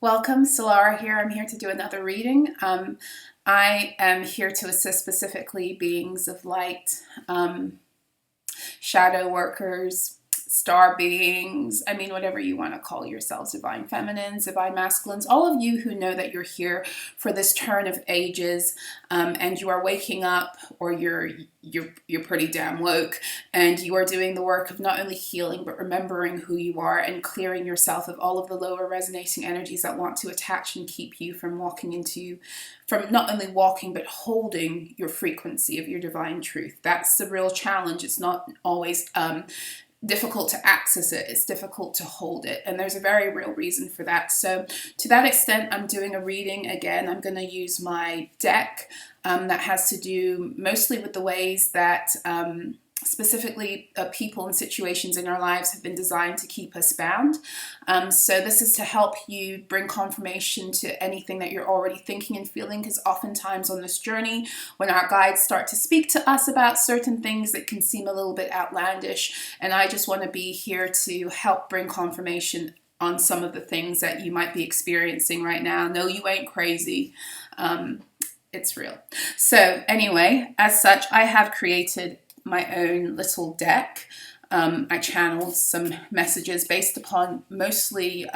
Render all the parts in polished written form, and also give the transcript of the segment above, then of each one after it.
Welcome, Solara here. I'm here to do another reading. I am here to assist specifically beings of light, shadow workers, star beings, whatever you want to call yourselves, divine feminines, divine masculines, all of you who know that you're here for this turn of ages, and you are waking up, or you're pretty damn woke, and you are doing the work of not only healing but remembering who you are and clearing yourself of all of the lower resonating energies that want to attach and keep you from from not only walking but holding your frequency of your divine truth. That's the real challenge. It's not always difficult to access it, it's difficult to hold it, and there's a very real reason for that. So to that extent, I'm doing a reading again. I'm going to use my deck that has to do mostly with the ways that specifically people and situations in our lives have been designed to keep us bound. So this is to help you bring confirmation to anything that you're already thinking and feeling, because oftentimes on this journey, when our guides start to speak to us about certain things that can seem a little bit outlandish, and I just want to be here to help bring confirmation on some of the things that you might be experiencing right now. No, you ain't crazy. It's real. So anyway, as such, I have created my own little deck. I channeled some messages based upon mostly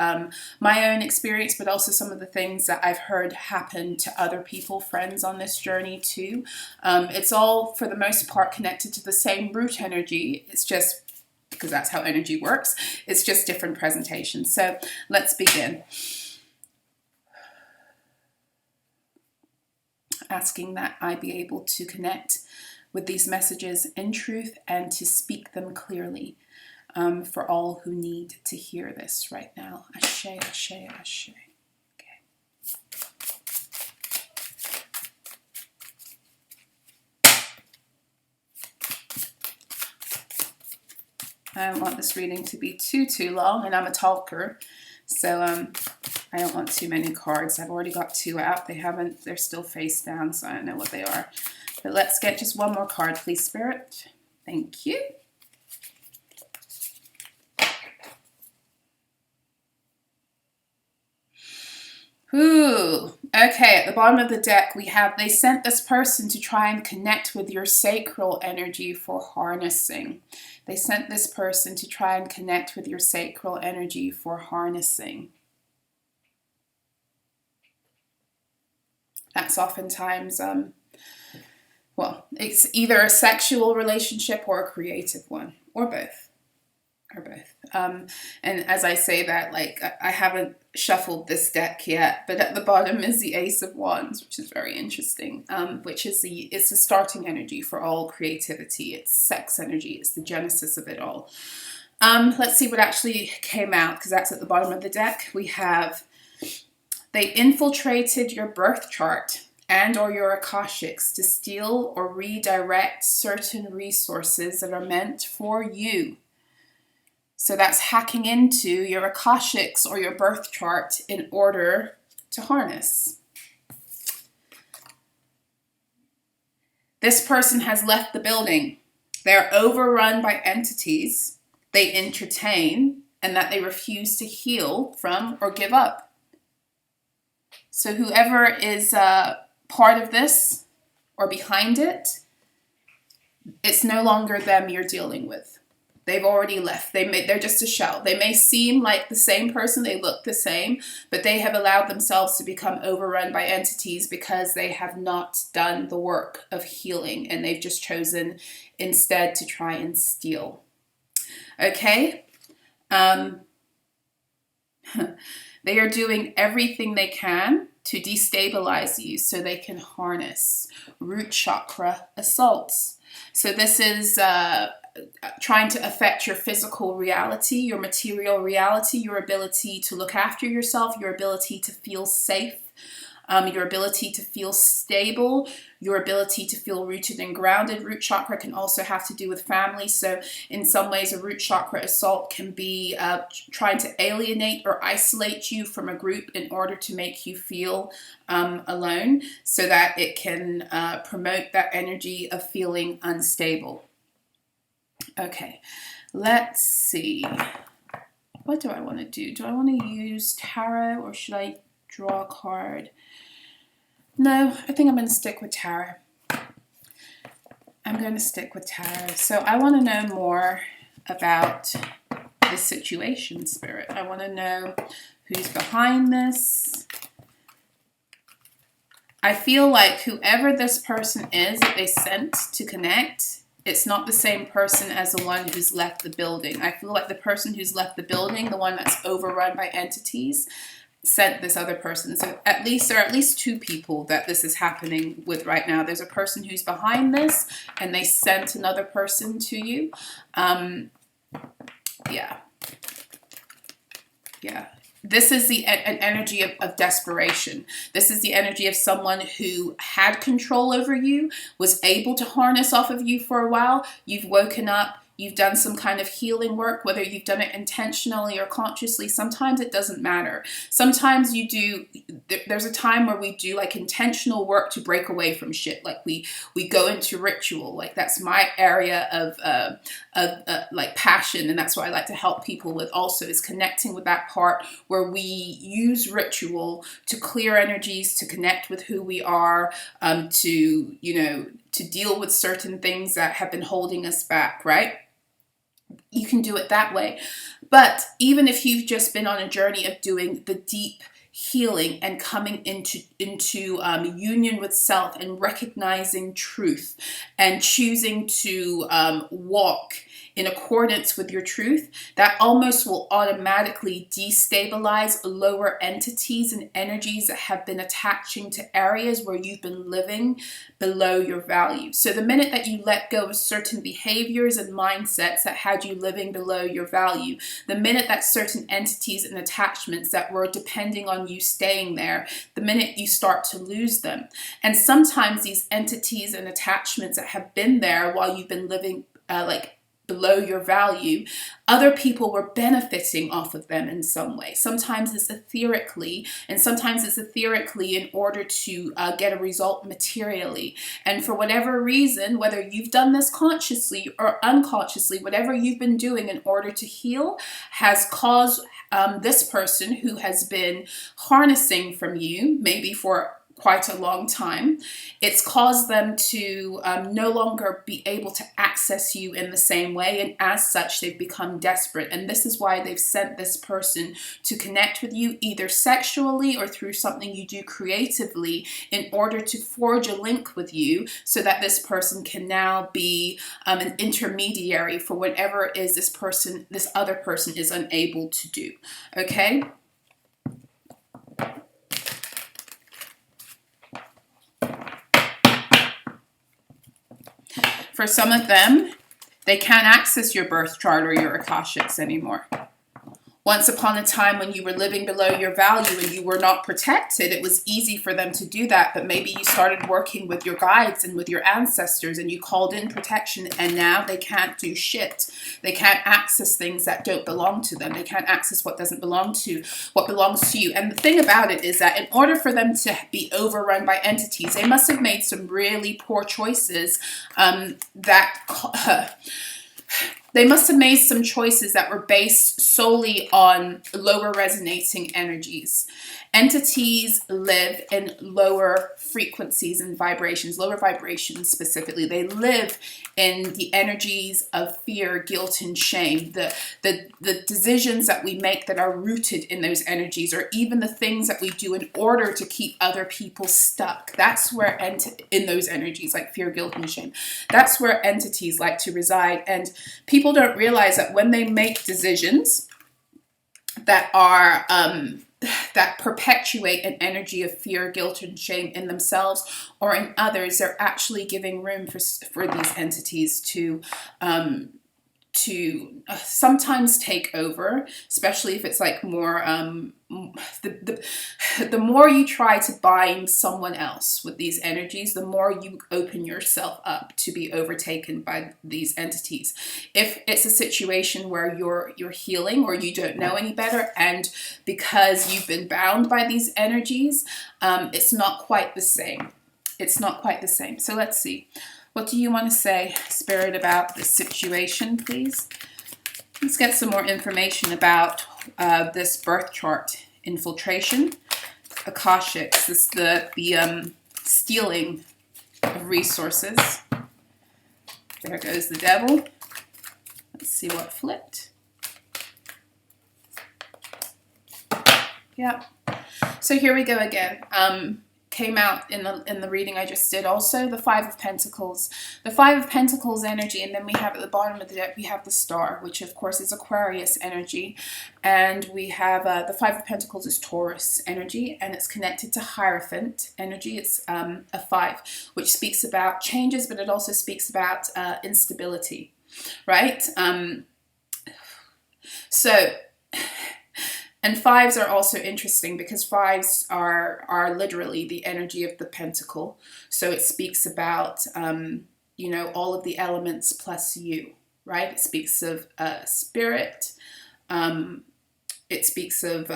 my own experience, but also some of the things that I've heard happen to other people, friends on this journey too. It's all, for the most part, connected to the same root energy. It's just because that's how energy works. It's just different presentations. So let's begin. Asking that I be able to connect with these messages in truth and to speak them clearly for all who need to hear this right now. Ashe, ashe, ashe. Okay. I don't want this reading to be too long, and I'm a talker, so I don't want too many cards. I've already got two out. They're still face down, so I don't know what they are. But let's get just one more card, please, Spirit. Thank you. Ooh, okay, at the bottom of the deck we have, they sent this person to try and connect with your sacral energy for harnessing. They sent this person to try and connect with your sacral energy for harnessing. That's oftentimes, well, it's either a sexual relationship or a creative one, or both, and as I say that, like, I haven't shuffled this deck yet, but at the bottom is the Ace of Wands, which is very interesting, which is it's the starting energy for all creativity. It's sex energy. It's the genesis of it all. Let's see what actually came out, because that's at the bottom of the deck. We have, they infiltrated your birth chart and or your Akashics to steal or redirect certain resources that are meant for you. So that's hacking into your Akashics or your birth chart in order to harness. This person has left the building. They're overrun by entities they entertain and that they refuse to heal from or give up. So whoever is part of this or behind it, it's no longer them you're dealing with. They've already left. They're just a shell. They may seem like the same person, they look the same, but they have allowed themselves to become overrun by entities because they have not done the work of healing, and they've just chosen instead to try and steal. Okay? They are doing everything they can to destabilize you so they can harness root chakra assaults. So this is trying to affect your physical reality, your material reality, your ability to look after yourself, your ability to feel safe, your ability to feel stable, your ability to feel rooted and grounded. Root chakra can also have to do with family. So in some ways, a root chakra assault can be trying to alienate or isolate you from a group in order to make you feel alone, so that it can promote that energy of feeling unstable. Okay, let's see. what do I want to do? Do I want to use tarot or should I draw a card? No, I think I'm going to stick with tarot. I'm going to stick with tarot. So I want to know more about this situation, Spirit. I want to know who's behind this. I feel like whoever this person is that they sent to connect, it's not the same person as the one who's left the building. I feel like the person who's left the building, the one that's overrun by entities, sent this other person. So at least there are at least two people that this is happening with right now. There's a person who's behind this and they sent another person to you. Yeah. This is an energy of desperation. This is the energy of someone who had control over you, was able to harness off of you for a while. You've woken up. You've done some kind of healing work, whether you've done it intentionally or consciously. Sometimes it doesn't matter. Sometimes you do. There's a time where we do like intentional work to break away from shit. Like we go into ritual. Like that's my area of like passion, and that's what I like to help people with. Also, is connecting with that part where we use ritual to clear energies, to connect with who we are, to deal with certain things that have been holding us back. Right? You can do it that way. But even if you've just been on a journey of doing the deep healing and coming into union with self and recognizing truth and choosing to walk in accordance with your truth, that almost will automatically destabilize lower entities and energies that have been attaching to areas where you've been living below your value. So the minute that you let go of certain behaviors and mindsets that had you living below your value, the minute that certain entities and attachments that were depending on you staying there, the minute you start to lose them. And sometimes these entities and attachments that have been there while you've been living below your value, other people were benefiting off of them in some way. Sometimes it's etherically, and sometimes it's etherically in order to get a result materially. And for whatever reason, whether you've done this consciously or unconsciously, whatever you've been doing in order to heal has caused this person who has been harnessing from you, maybe for quite a long time, it's caused them to no longer be able to access you in the same way, and as such they've become desperate. And this is why they've sent this person to connect with you, either sexually or through something you do creatively, in order to forge a link with you so that this person can now be an intermediary for whatever it is this other person is unable to do. Okay? For some of them, they can't access your birth chart or your Akashics anymore. Once upon a time when you were living below your value and you were not protected, it was easy for them to do that. But maybe you started working with your guides and with your ancestors and you called in protection, and now they can't do shit. They can't access things that don't belong to them. They can't access what doesn't belong to what belongs to you. And the thing about it is that in order for them to be overrun by entities, they must have made some really poor choices They must have made some choices that were based solely on lower resonating energies. Entities live in lower frequencies and vibrations, lower vibrations specifically. They live in the energies of fear, guilt, and shame. The decisions that we make that are rooted in those energies, or even the things that we do in order to keep other people stuck. That's where in those energies like fear, guilt, and shame. That's where entities like to reside. And people don't realize that when they make decisions that are that perpetuate an energy of fear, guilt, and shame in themselves or in others, they're actually giving room for these entities to sometimes take over, especially if it's like more the more you try to bind someone else with these energies, the more you open yourself up to be overtaken by these entities. If it's a situation where you're healing or you don't know any better, and because you've been bound by these energies, it's not quite the same. It's not quite the same. So let's see. What do you want to say, Spirit, about this situation, please? Let's get some more information about this birth chart infiltration. Akashics, this is the stealing of resources. There goes the devil. Let's see what flipped. Yeah. So here we go again. Came out in the reading I just did. Also the Five of Pentacles. The Five of Pentacles energy, and then we have at the bottom of the deck, we have the Star, which of course is Aquarius energy. And we have the Five of Pentacles is Taurus energy, and it's connected to Hierophant energy. It's a 5, which speaks about changes, but it also speaks about instability, right? And 5s are also interesting because 5s are literally the energy of the pentacle. So it speaks about, you know, all of the elements plus you, right? It speaks of spirit. It speaks of,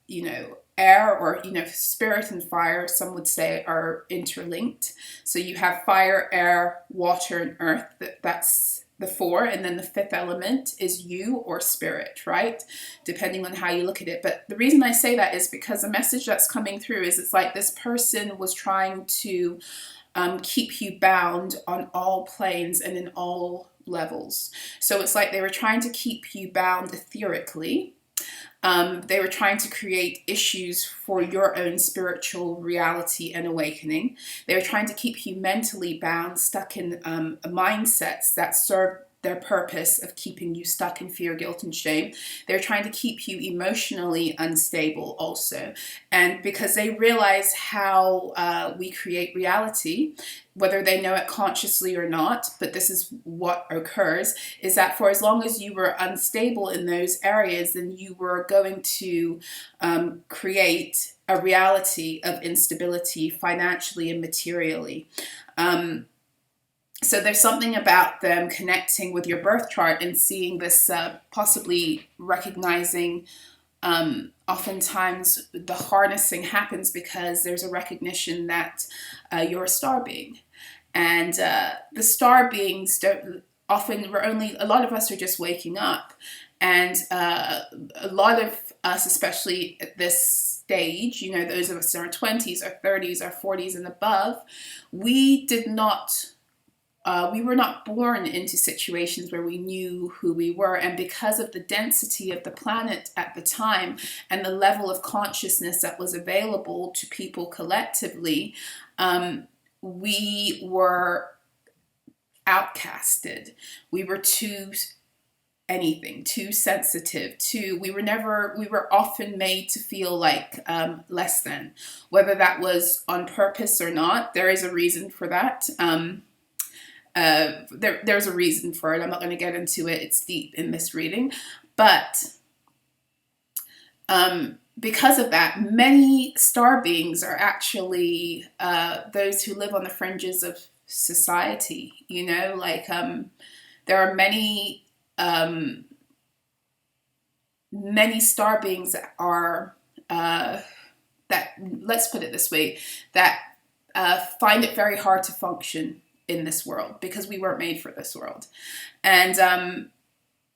you know, air, or, you know, spirit and fire, some would say, are interlinked. So you have fire, air, water, and earth. That's the 4, and then the 5th element is you or spirit, right? Depending on how you look at it. But the reason I say that is because the message that's coming through is it's like this person was trying to keep you bound on all planes and in all levels. So it's like they were trying to keep you bound etherically. They were trying to create issues for your own spiritual reality and awakening. They were trying to keep you mentally bound, stuck in mindsets that serve their purpose of keeping you stuck in fear, guilt, and shame. They're trying to keep you emotionally unstable also. And because they realize how we create reality, whether they know it consciously or not, but this is what occurs, is that for as long as you were unstable in those areas, then you were going to create a reality of instability financially and materially. So there's something about them connecting with your birth chart and seeing this, possibly recognizing, oftentimes the harnessing happens because there's a recognition that you're a star being. And the star beings don't often, a lot of us are just waking up. And a lot of us, especially at this stage, you know, those of us in our 20s, our 30s, our 40s and above, we were not born into situations where we knew who we were. And because of the density of the planet at the time and the level of consciousness that was available to people collectively, we were outcasted. We were too sensitive, we were often made to feel like less than, whether that was on purpose or not. There is a reason for that. There's a reason for it. I'm not going to get into it. It's deep in this reading. But because of that, many star beings are actually those who live on the fringes of society. You know, like there are many star beings that are, that, let's put it this way, that find it very hard to function in this world because we weren't made for this world. And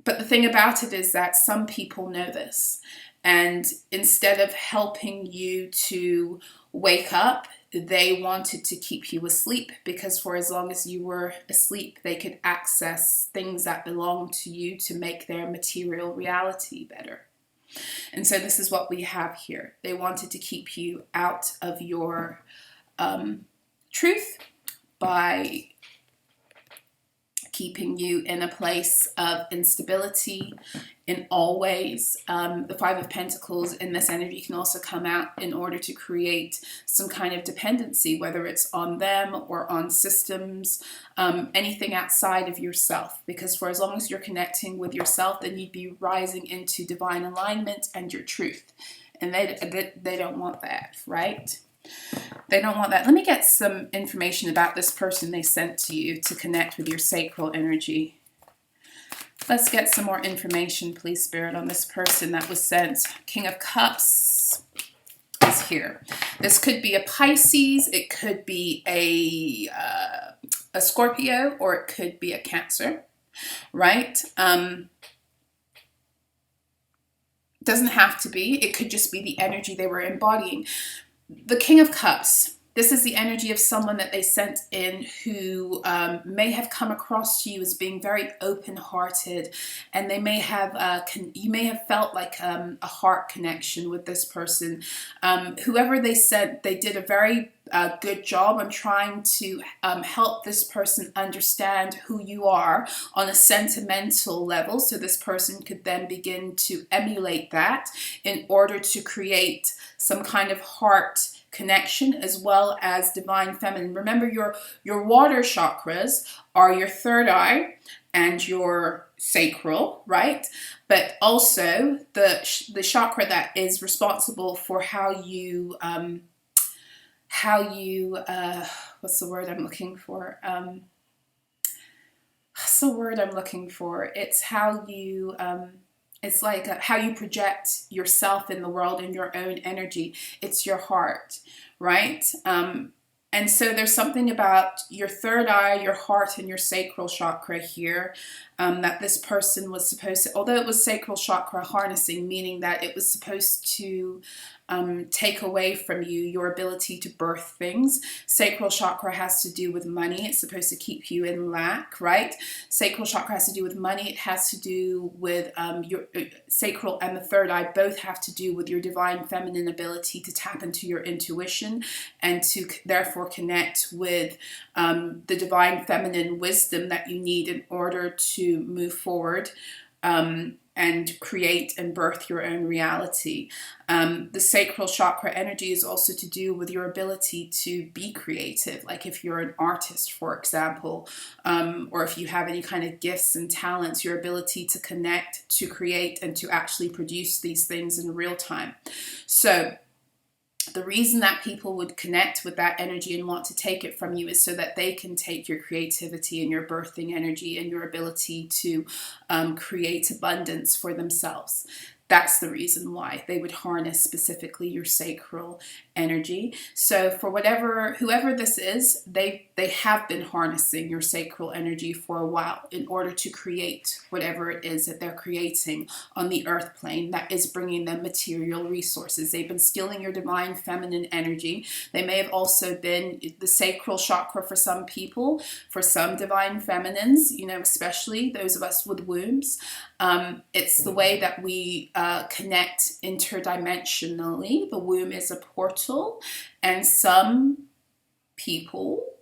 but the thing about it is that some people know this, and instead of helping you to wake up, they wanted to keep you asleep, because for as long as you were asleep, they could access things that belong to you to make their material reality better. And so this is what we have here. They wanted to keep you out of your truth by keeping you in a place of instability in all ways. The Five of Pentacles in this energy can also come out in order to create some kind of dependency, whether it's on them or on systems, anything outside of yourself. Because for as long as you're connecting with yourself, then you'd be rising into divine alignment and your truth. And they don't want that, right? They don't want that. Let me get some information about this person they sent to you to connect with your sacral energy. Let's get some more information, please, Spirit, on this person that was sent. King of Cups is here. This could be a Pisces, it could be a Scorpio, or it could be a Cancer, right? Doesn't have to be. It could just be the energy they were embodying. The King of Cups. This is the energy of someone that they sent in who may have come across to you as being very open-hearted, and they may have you may have felt like a heart connection with this person. Whoever they sent, they did a very good job on trying to help this person understand who you are on a sentimental level, so this person could then begin to emulate that in order to create some kind of heart connection, as well as divine feminine. Remember, your water chakras are your third eye and your sacral, right? But also the chakra that is responsible for how you what's the word I'm looking for? What's the word I'm looking for? It's how you it's like how you project yourself in the world and your own energy. It's your heart, right? And so there's something about your third eye, your heart, and your sacral chakra here that this person was supposed to, although it was sacral chakra harnessing, meaning that it was supposed to take away from you your ability to birth things. Sacral chakra has to do with money. It's supposed to keep you in lack, right? Sacral chakra has to do with money. It has to do with your sacral and the third eye both have to do with your divine feminine ability to tap into your intuition and to therefore connect with the divine feminine wisdom that you need in order to move forward and create and birth your own reality. The sacral chakra energy is also to do with your ability to be creative. Like if you're an artist, for example, or if you have any kind of gifts and talents, your ability to connect, to create, and to actually produce these things in real time. So the reason that people would connect with that energy and want to take it from you is so that they can take your creativity and your birthing energy and your ability to create abundance for themselves. That's the reason why they would harness specifically your sacral energy. So for whoever this is, they have been harnessing your sacral energy for a while in order to create whatever it is that they're creating on the earth plane that is bringing them material resources. They've been stealing your divine feminine energy. They may have also been the sacral chakra for some people, for some divine feminines, especially those of us with wombs. It's the way that we connect interdimensionally. The womb is a portal, and some people,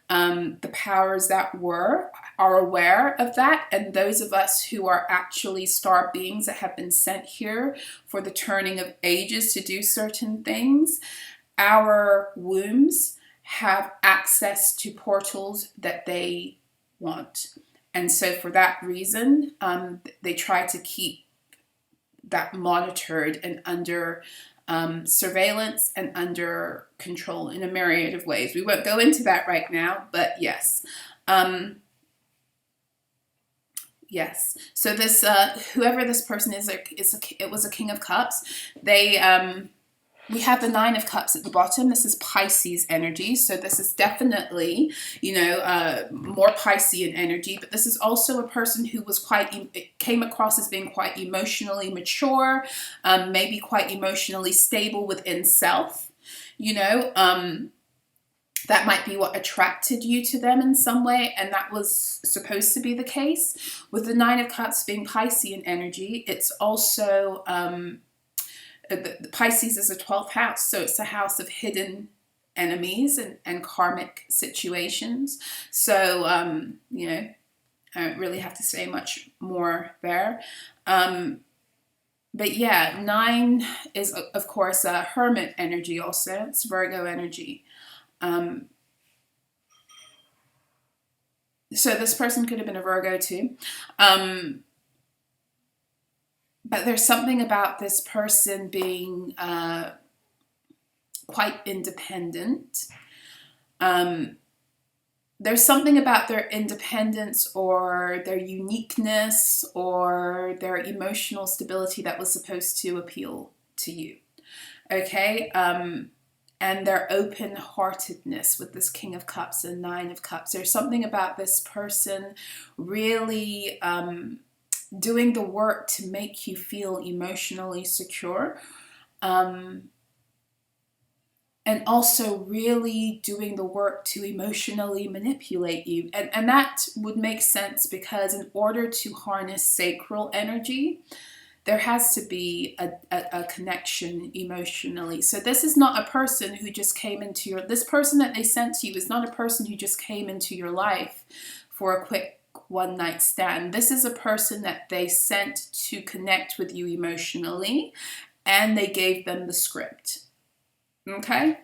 the powers that were, are aware of that, and those of us who are actually star beings that have been sent here for the turning of ages to do certain things, our wombs have access to portals that they want. And so for that reason, they try to keep that monitored and under surveillance and under control in a myriad of ways. We won't go into that right now, but yes. Yes. So this, whoever this person is, it was a King of Cups. We have the Nine of Cups at the bottom. This is Pisces energy. So this is definitely, more Piscean energy. But this is also a person who was came across as being quite emotionally mature, maybe quite emotionally stable within self. That might be what attracted you to them in some way, and that was supposed to be the case. With the Nine of Cups being Piscean energy, it's also... the Pisces is a 12th house, so it's a house of hidden enemies and karmic situations. So, I don't really have to say much more there. But yeah, 9 is, of course, a Hermit energy also. It's Virgo energy. So this person could have been a Virgo too. But there's something about this person being quite independent. There's something about their independence or their uniqueness or their emotional stability that was supposed to appeal to you. Okay? And their open-heartedness with this King of Cups and Nine of Cups. There's something about this person really... doing the work to make you feel emotionally secure. And also really doing the work to emotionally manipulate you. And that would make sense because in order to harness sacral energy, there has to be a connection emotionally. So this is not a person who just came into your, this person that they sent to you is not a person who just came into your life for a quick one night stand. This is a person that they sent to connect with you emotionally, and they gave them the script. Okay?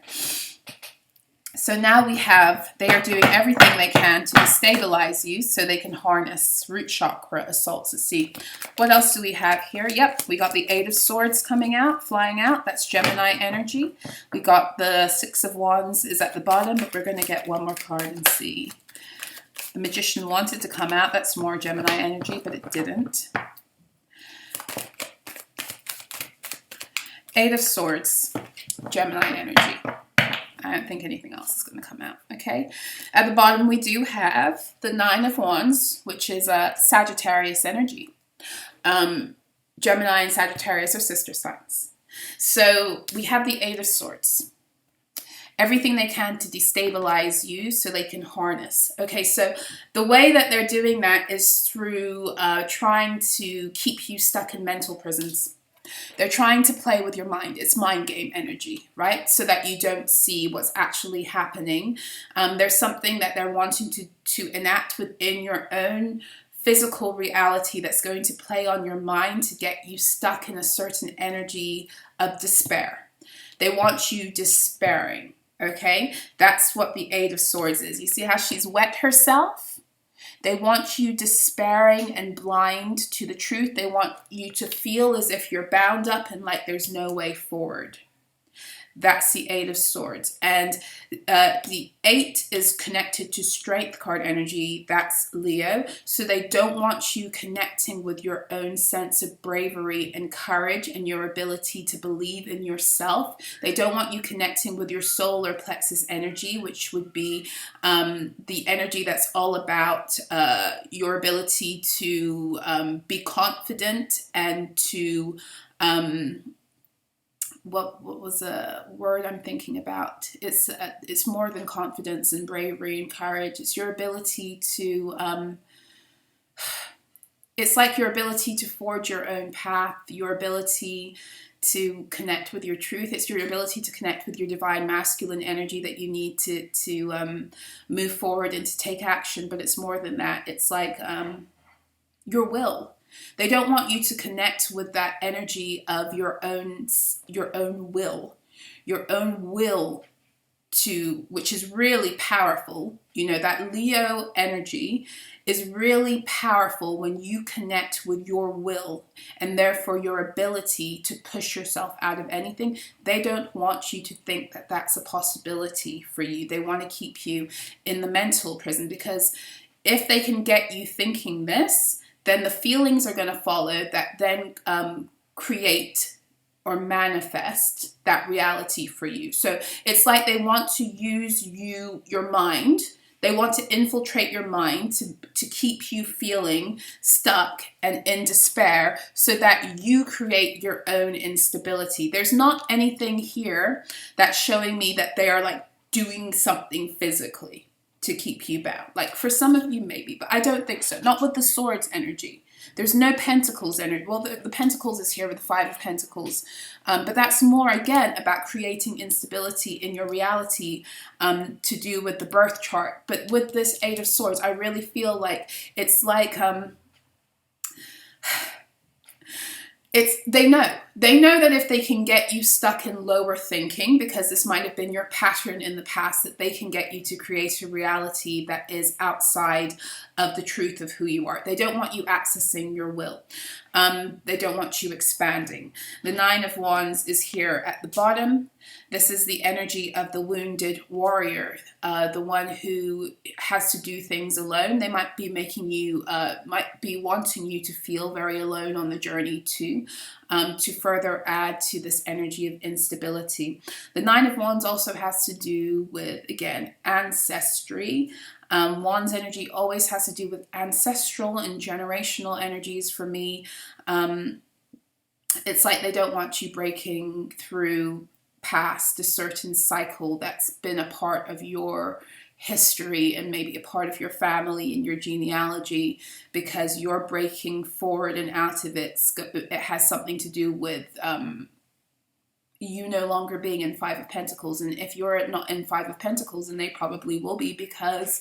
So now we have, they are doing everything they can to destabilize you so they can harness root chakra assaults at sea. What else do we have here? Yep, we got the 8 of Swords coming out, flying out. That's Gemini energy. We got the 6 of Wands is at the bottom, but we're going to get one more card and see. The Magician wanted to come out. That's more Gemini energy, but it didn't. 8 of Swords, Gemini energy. I don't think anything else is going to come out, okay? At the bottom, we do have the 9 of Wands, which is Sagittarius energy. Gemini and Sagittarius are sister signs. So we have the 8 of Swords. Everything they can to destabilize you so they can harness. Okay, so the way that they're doing that is through trying to keep you stuck in mental prisons. They're trying to play with your mind. It's mind game energy, right? So that you don't see what's actually happening. There's something that they're wanting to enact within your own physical reality that's going to play on your mind to get you stuck in a certain energy of despair. They want you despairing, okay? That's what the 8 of Swords is. You see how she's wet herself? They want you despairing and blind to the truth. They want you to feel as if you're bound up and like there's no way forward. That's the 8 of Swords. And the 8 is connected to Strength card energy. That's Leo. So they don't want you connecting with your own sense of bravery and courage and your ability to believe in yourself. They don't want you connecting with your solar plexus energy, which would be the energy that's all about your ability to be confident and to... what was a word I'm thinking about? It's more than confidence and bravery and courage. It's your ability to, it's like your ability to forge your own path, your ability to connect with your truth. It's your ability to connect with your divine masculine energy that you need to move forward and to take action. But it's more than that. It's like your will. They don't want you to connect with that energy of your own will to, which is really powerful. You know, that Leo energy is really powerful when you connect with your will and therefore your ability to push yourself out of anything. They don't want you to think that that's a possibility for you. They want to keep you in the mental prison, because if they can get you thinking this, then the feelings are going to follow that then create or manifest that reality for you. So it's like they want to use your mind. They want to infiltrate your mind to keep you feeling stuck and in despair so that you create your own instability. There's not anything here that's showing me that they are like doing something physically to keep you bound. Like for some of you maybe, but I don't think so. Not with the Swords energy. There's no Pentacles energy. Well, the Pentacles is here with the 5 of Pentacles. But that's more, again, about creating instability in your reality to do with the birth chart. But with this 8 of Swords, I really feel like it's like... they know that if they can get you stuck in lower thinking, because this might have been your pattern in the past, that they can get you to create a reality that is outside of the truth of who you are. They don't want you accessing your will. They don't want you expanding. The 9 of Wands is here at the bottom. This is the energy of the wounded warrior, the one who has to do things alone. They might be making you, might be wanting you to feel very alone on the journey too, to further add to this energy of instability. The 9 of Wands also has to do with, again, ancestry. Wands energy always has to do with ancestral and generational energies for me. It's like they don't want you breaking through past a certain cycle that's been a part of your history and maybe a part of your family and your genealogy, because you're breaking forward and out of it. It has something to do with you no longer being in Five of Pentacles. And if you're not in Five of Pentacles, and they probably will be, because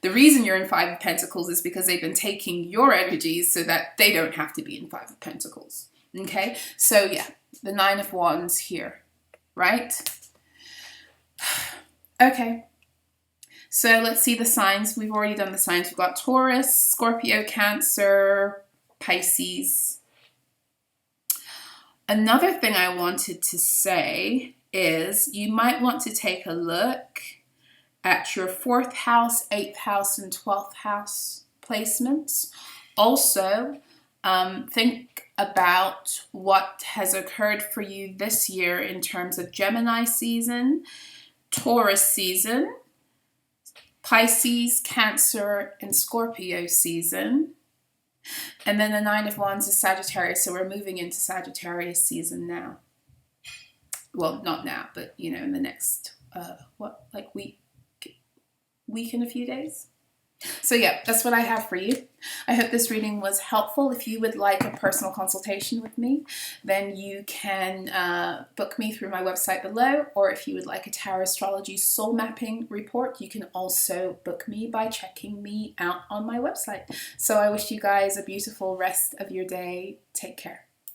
the reason you're in Five of Pentacles is because they've been taking your energies so that they don't have to be in Five of Pentacles. Okay, so yeah, the Nine of Wands here, right? Okay, so let's see the signs. We've already done the signs. We've got Taurus, Scorpio, Cancer, Pisces. Another thing I wanted to say is you might want to take a look at your 4th house, 8th house, and 12th house placements. Also, think about what has occurred for you this year in terms of Gemini season, Taurus season, Pisces, Cancer, and Scorpio season. And then the Nine of Wands is Sagittarius, so we're moving into Sagittarius season now. Well, not now, but you know, in the next, week and a few days. So yeah, that's what I have for you. I hope this reading was helpful. If you would like a personal consultation with me, then you can book me through my website below, or if you would like a Tarotstrology soul mapping report, you can also book me by checking me out on my website. So I wish you guys a beautiful rest of your day. Take care.